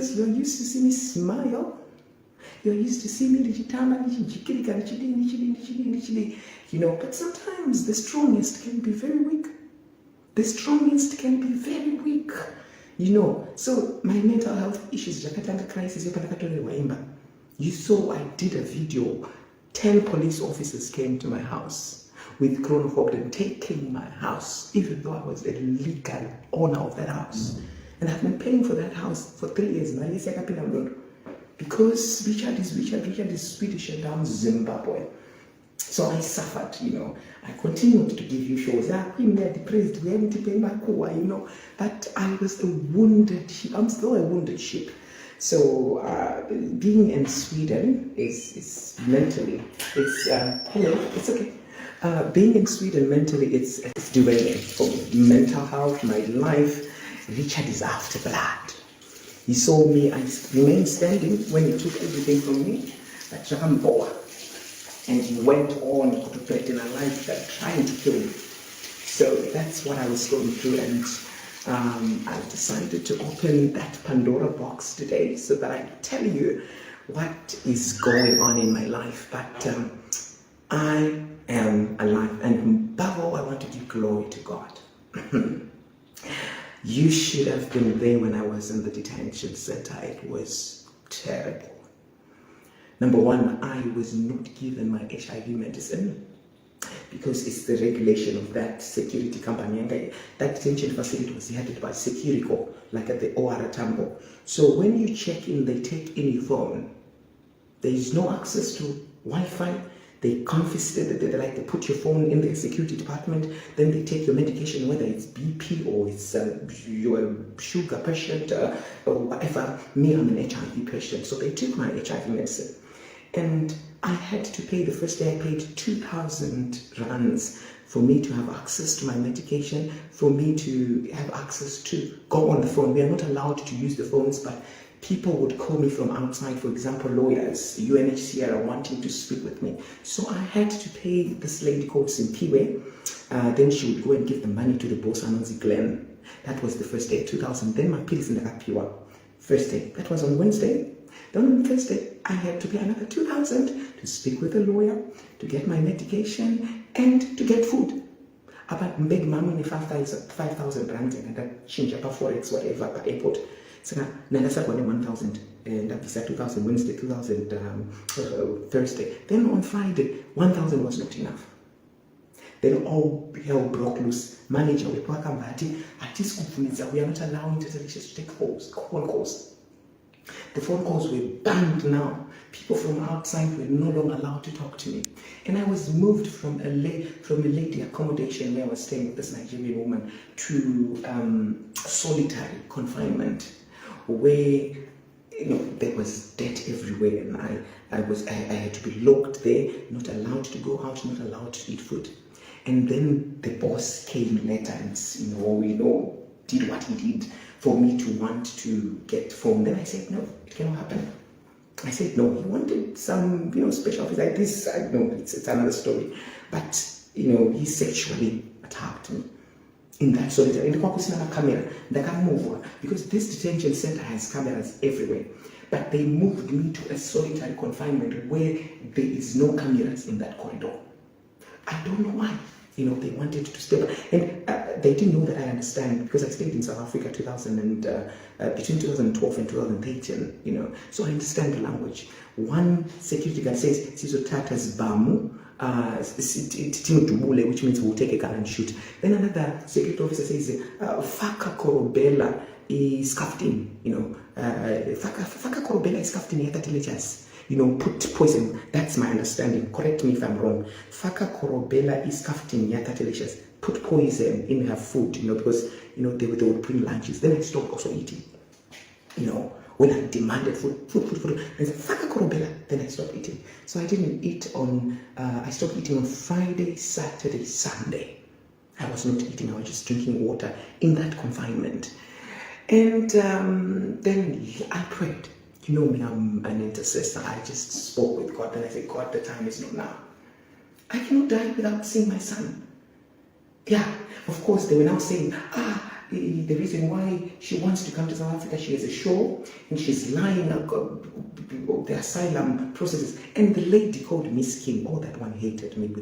because you're used to see me smile. You're used to see me, but sometimes the strongest can be very weak. The strongest can be very weak. So my mental health issues, crisis, you saw I did a video. 10 police officers came to my house with chronophobia taking my house, even though I was the legal owner of that house. And I've been paying for that house for 3 years. Because Richard is Swedish and I'm Zimbabwe. So I suffered, I continued to give you shows. We are depressed, we haven't paid my core, but I was a wounded sheep. I'm still a wounded sheep. So being in Sweden is mentally, it's okay. Being in Sweden mentally, it's derailing for me. Mental health, my life. Richard is after blood. He saw me, I remained standing when he took everything from me, but and he went on to threaten a life that trying to kill me. So that's what I was going through, and I decided to open that Pandora box today so that I can tell you what is going on in my life. But I am alive, and above all, I want to give glory to God. You should have been there when I was in the detention center. It was terrible. Number one, I was not given my HIV medicine because it's the regulation of that security company. That detention facility was headed by Securico, like at the OR Tambo. So when you check in, they take in your phone. There is no access to Wi-Fi. They confiscate, they put your phone in the security department, then they take your medication, whether it's BP or it's you're a sugar patient or whatever. Me, I'm an HIV patient, so they took my HIV medicine. And I had to pay, the first day I paid 2,000 rands for me to have access to my medication, for me to have access to go on the phone. We are not allowed to use the phones, but people would call me from outside, for example, lawyers, UNHCR are wanting to speak with me. So I had to pay this lady called Simpiwe. Then she would go and give the money to the boss, Ananzi Glenn. That was the first day, 2,000. Then my pills in the Kapiwa. First day. That was on Wednesday. Then on Thursday, I had to pay another 2,000 to speak with a lawyer, to get my medication, and to get food. About big money, 5,000 rand, and that change up forex, whatever, at AirPort. So now that's like 1,000, and that was 2,000 Wednesday, 2,000 Thursday. Then on Friday, 1,000 was not enough. Then all hell broke loose. Manager, we are not allowing Tatelicious to take phone calls. The phone calls were banned now. People from outside were no longer allowed to talk to me. And I was moved from a lady accommodation where I was staying with this Nigerian woman to solitary confinement, where there was debt everywhere, and I had to be locked there, not allowed to go out, not allowed to eat food. And then the boss came later and did what he did for me to want to get phone. Then I said, no, it cannot happen. I said, no, he wanted some, special office like this. I know it's another story. But, he sexually attacked me in that solitary. And the camera, they can't move because this detention center has cameras everywhere. But they moved me to a solitary confinement where there is no cameras in that corridor. I don't know why. They wanted to stay, and they didn't know that I understand because I stayed in South Africa between 2012 and 2013. So I understand the language. One security guard says, "Sizothatha Bamu," which means we'll take a gun and shoot. Then another security officer says, "Faka korobela is skaftin." Faka korobela is skaftin. Tatelicious. Put poison. That's my understanding. Correct me if I'm wrong. Faka korobela is kaftin Tatelicious. Put poison in her food, because they would bring lunches. Then I stopped also eating. When I demanded food. I said faka korobela. Then I stopped eating. So I didn't eat I stopped eating on Friday, Saturday, Sunday. I was not eating. I was just drinking water in that confinement. And then I prayed. You know me, I'm an intercessor. I just spoke with God and I said, God, the time is not now. I cannot die without seeing my son. Yeah, of course, they were now saying, the reason why she wants to come to South Africa, she has a show and she's lying about the asylum processes. And the lady called Miss King, oh, that one hated me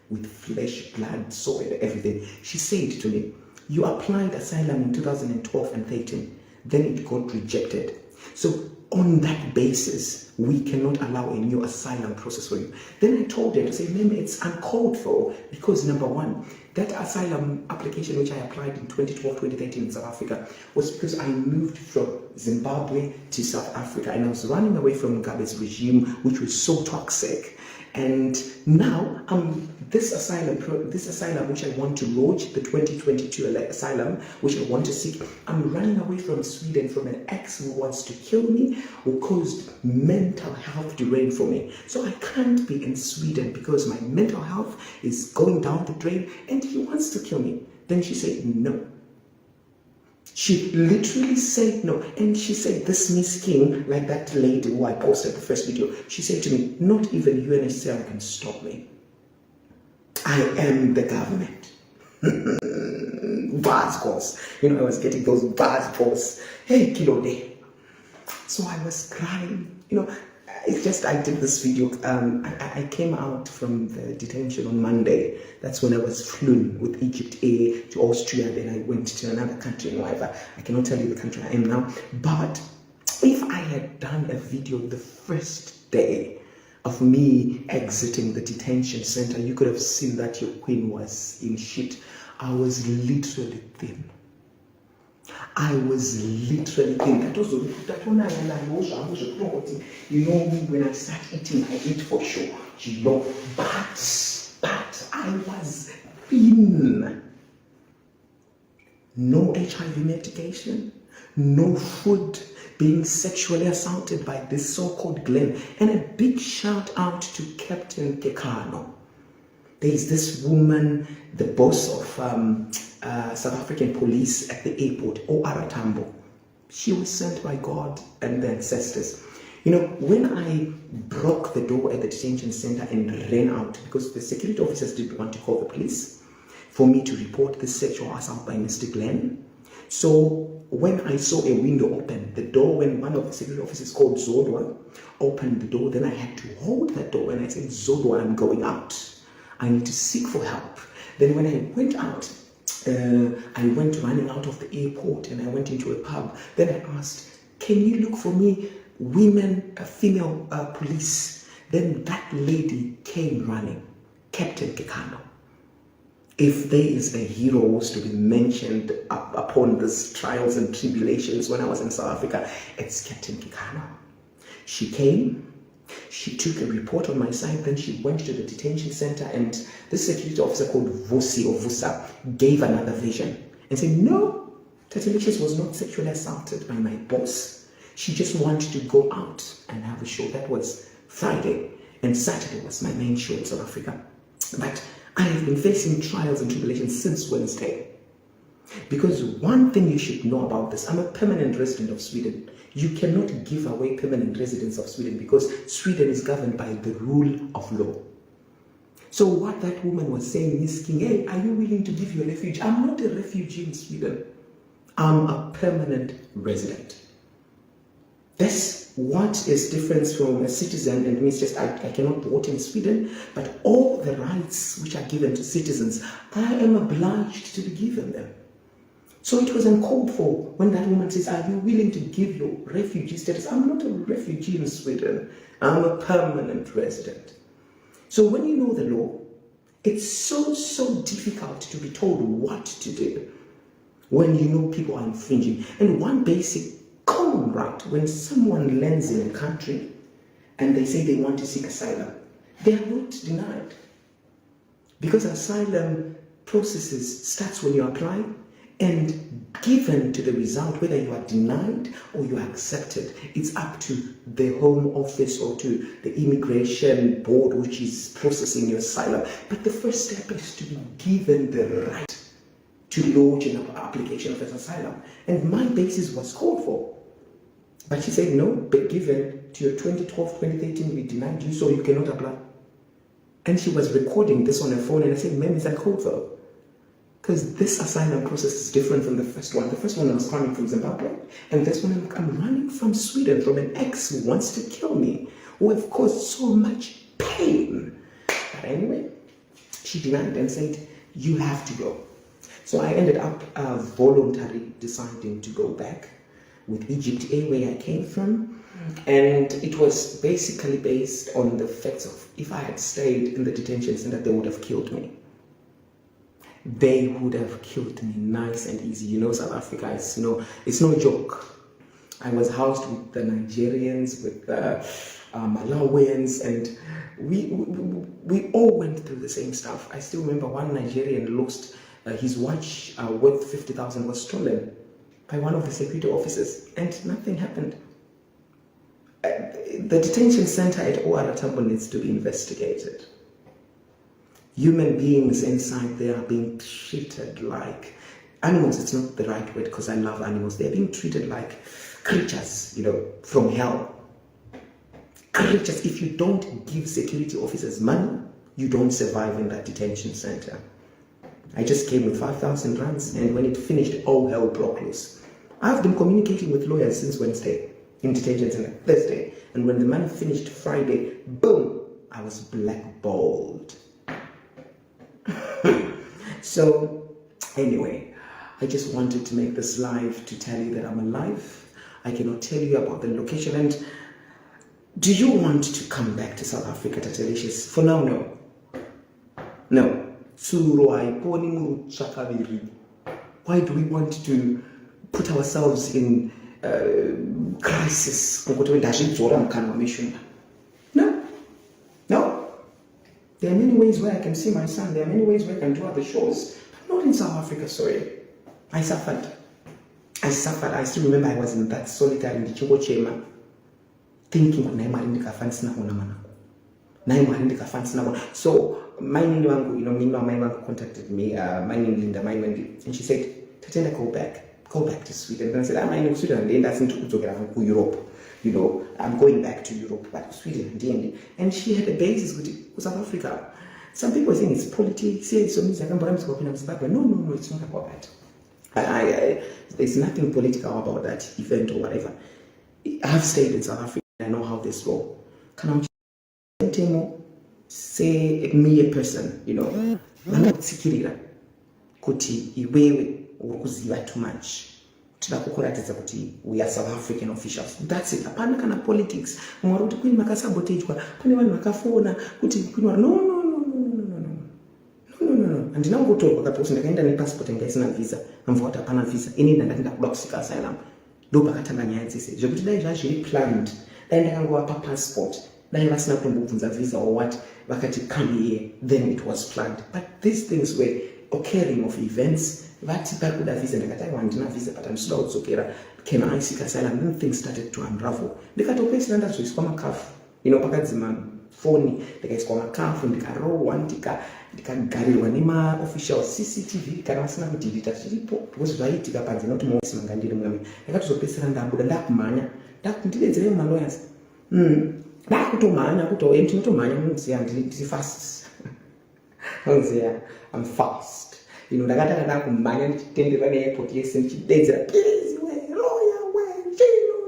with flesh, blood, soul, and everything. She said to me, you applied asylum in 2012 and 13, then it got rejected. So on that basis, we cannot allow a new asylum process for you. Then I told her to say, ma'am, it's uncalled for because number one, that asylum application which I applied in 2012, 2013 in South Africa was because I moved from Zimbabwe to South Africa and I was running away from Mugabe's regime, which was so toxic. And now this asylum which I want to lodge, the 2022 asylum which I want to seek, I'm running away from Sweden from an ex who wants to kill me, who caused mental health drain for me. So I can't be in Sweden because my mental health is going down the drain and he wants to kill me. Then she said no. She literally said no. And she said, this Miss King, like that lady who I posted the first video, she said to me, not even UNHCR can stop me. I am the government. Bars course. I was getting those bars course. Hey, Kilo Day. So I was crying. It's just I did this video. I came out from the detention on Monday. That's when I was flown with Egypt Air to Austria. Then I went to another country in whatever. I cannot tell you the country I am now. But if I had done a video the first day of me exiting the detention center, you could have seen that your queen was in shit. I was literally thin. I was literally thin. That one when I start eating, I eat for sure. But I was thin. No HIV medication, no food, being sexually assaulted by this so-called Glenn. And a big shout out to Captain Kekano. There is this woman, the boss of South African police at the airport, Aratambo. She was sent by God and the ancestors. When I broke the door at the detention center and ran out, because the security officers didn't want to call the police for me to report the sexual assault by Mr. Glenn. So when I saw a window open, the door, when one of the security officers called Zodwa opened the door, then I had to hold that door and I said, Zodwa, I'm going out. I need to seek for help. Then when I went out, I went running out of the airport and I went into a pub. Then I asked, can you look for me female police? Then that lady came running, Captain Kekano. If there is a hero who was to be mentioned upon these trials and tribulations when I was in South Africa, it's Captain Kekano. She came. She took a report on my side, then she went to the detention center and this security officer called Vusi or Vusa gave another version and said, no, Tatelicious was not sexually assaulted by my boss. She just wanted to go out and have a show. That was Friday and Saturday was my main show in South Africa. But I have been facing trials and tribulations since Wednesday. Because one thing you should know about this, I'm a permanent resident of Sweden. You cannot give away permanent residence of Sweden because Sweden is governed by the rule of law. So what that woman was saying is, King, hey, are you willing to give your refuge? I'm not a refugee in Sweden. I'm a permanent resident. That's what is different from a citizen, and it means just I cannot vote in Sweden, but all the rights which are given to citizens, I am obliged to be given them. So it was uncalled for when that woman says, are you willing to give your refugee status? I'm not a refugee in Sweden. I'm a permanent resident. So when you know the law, it's so difficult to be told what to do when you know people are infringing. And one basic common right, when someone lands in a country and they say they want to seek asylum, they are not denied. Because asylum processes starts when you apply, and given to the result, whether you are denied or you are accepted, it's up to the Home Office or to the Immigration Board, which is processing your asylum. But the first step is to be given the right to lodge an application for asylum. And my basis was called for. But she said, no, but given to your 2012, 2013, we denied you, so you cannot apply. And she was recording this on her phone, and I said, ma'am, is that called for? Because this asylum process is different from the first one. The first one I was running from Zimbabwe, and this one I'm running from Sweden, from an ex who wants to kill me, who have caused so much pain. But anyway, she denied and said, you have to go. So I ended up voluntarily deciding to go back with Egypt Air, where I came from. And it was basically based on the facts of, if I had stayed in the detention center, they would have killed me. They would have killed me nice and easy. You know, South Africa is it's no joke. I was housed with the Nigerians, with the Malawians, and we all went through the same stuff. I still remember one Nigerian lost his watch worth 50,000 was stolen by one of the security officers, and nothing happened. The detention center at OR Tambo needs to be investigated. Human beings inside there are being treated like animals. It's not the right word because I love animals. They're being treated like creatures, from hell. Creatures. If you don't give security officers money, you don't survive in that detention center. I just came with 5,000 rands, and when it finished, all hell broke loose. I've been communicating with lawyers since Wednesday in detention center, Thursday, and when the money finished Friday, boom, I was blackballed. So anyway, I just wanted to make this live to tell you that I'm alive. I cannot tell you about the location. And do you want to come back to South Africa, Tatelicious? For now, no. No. Why do we want to put ourselves in crisis? No. No. There are many ways where I can see my son. There are many ways where I can do other shows. But not in South Africa, sorry. I suffered. I still remember I was in that solitary in the Chico Chema, thinking, so my name contacted me, my name Linda, and she said, Tatenda, go back to Sweden. And I said, I'm in Sweden, and that's into Europe. I'm going back to Europe, but Sweden, and she had a basis with South Africa. Some people think it's politics. No, it's not about that. There's nothing political about that event or whatever. I've stayed in South Africa. I know how this goes. Can I say me a person, vanotsikirira kuti iwewe urikuziva too much. Tidakukuratidza kuti we are South African officials. That's it. Hapana kana politics. Mwari kuti kwini makasabotejwa, kune vanhu vakafona kuti kwini no. Andina kungotorwa kaposi ndakaenda nepassport yanga isina visa. Amva kuti hapana visa. Ini ndanga kuda kusika asylum. Ndo pakatanga nyaya dzese. Zvekuti dai zvazviri planned. Dai ndakangova passport. Dai vasina kutombobvunza visa or what. Vakati come here. Then it was planned. But these things were occurring of events. Vati pakuda visa ndakati handina visa but ndinoda kudzokera. Can I seek asylum? Then things started to unravel. Ndikatopedzisira ndazoiswa makafu. Pakadzima foni ndikaiswa makafu ndikarohwa ndikagarirwa nemaofficials CCTV kana vasina kudhilita chiripo because zvaiitika panze noti mosi manga ndiri mweme. Ndakatozopedzisira ndabuda ndakumhanya ndidedzere mumalawyers ndakutomhanya kuti ndinotomhanya munoziya ndiri fast munoziya I'm fast. Ndakatanga ndakumhanya ndichitenderera neairport yese ndichidedzera please lawyer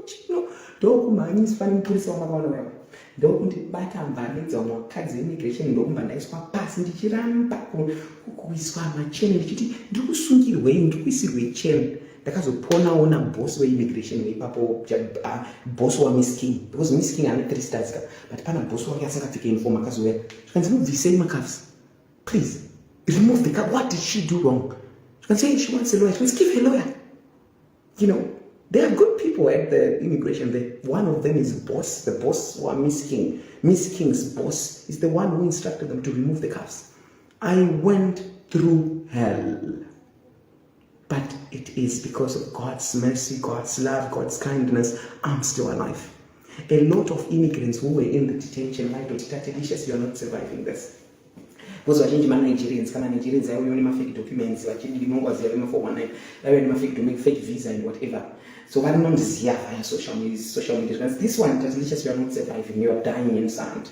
chino ndokumhanyiswa nemupurisa wamakaona wewe ndokundibata mbanidza mwakadzi immigration ndokumba ndaiswa pasi ndichiramba kuiswa macheni ndichiti ndikusungirwei ndikuisirwei cheni. Ndakazoponawo nabosi weimmigration weipapo bosi waMiss King because Miss King ane 3 stars but pana bosi wake asingapfeke uniform akazouya zvikanzi mubvisei makafs please remove the cup. What did she do wrong? You can say she wants a lawyer. Let's give her a lawyer. There are good people at the immigration there. One of them is the boss or Miss King. Miss King's boss is the one who instructed them to remove the cuffs. I went through hell. But it is because of God's mercy, God's love, God's kindness, I'm still alive. A lot of immigrants who were in the detention, like Tatelicious, you are not surviving this. Because vazhinji Nigerians, kana Nigerians aiuya nemafake documents, vachidi nongwaziya vema419, aiuya nemafake to make fake visa and whatever. So vanondiziya via social media. This one, Tatelicious, you are not surviving, you are dying inside.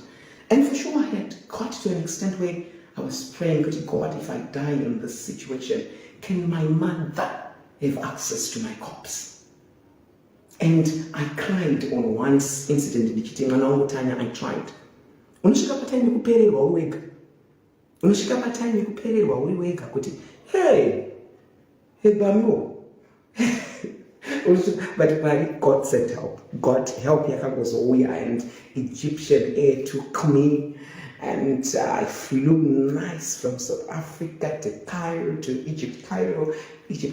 And for sure, I had got to an extent where I was praying, God, if I die in this situation, can my mother have access to my corpse? And I cried on one incident, I tried. Unoshika patime kupererwa wega. Unoshika patime kupererwa wega kuti, hey, bambo. But God sent help. God help yakangozouya, and Egyptian air took me, and I flew nice from South Africa to Cairo, to Egypt,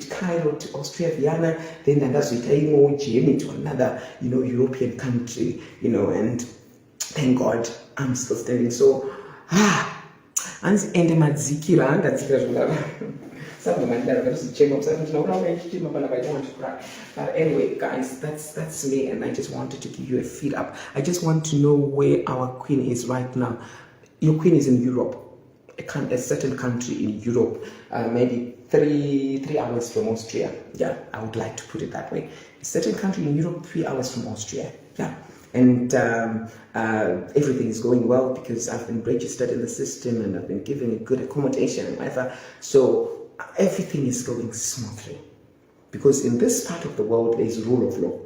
Cairo to Austria, Vienna, then andazoita journey to another, European country, and thank God I'm still standing. So, and madzikira but anyway, guys, that's me, and I just wanted to give you a feed up. I just want to know where our queen is right now. Your queen is in Europe, a certain country in Europe, maybe three hours from Austria. Yeah, I would like to put it that way. A certain country in Europe, 3 hours from Austria. Yeah. And everything is going well because I've been registered in the system and I've been given a good accommodation and whatever. So everything is going smoothly because in this part of the world there is rule of law.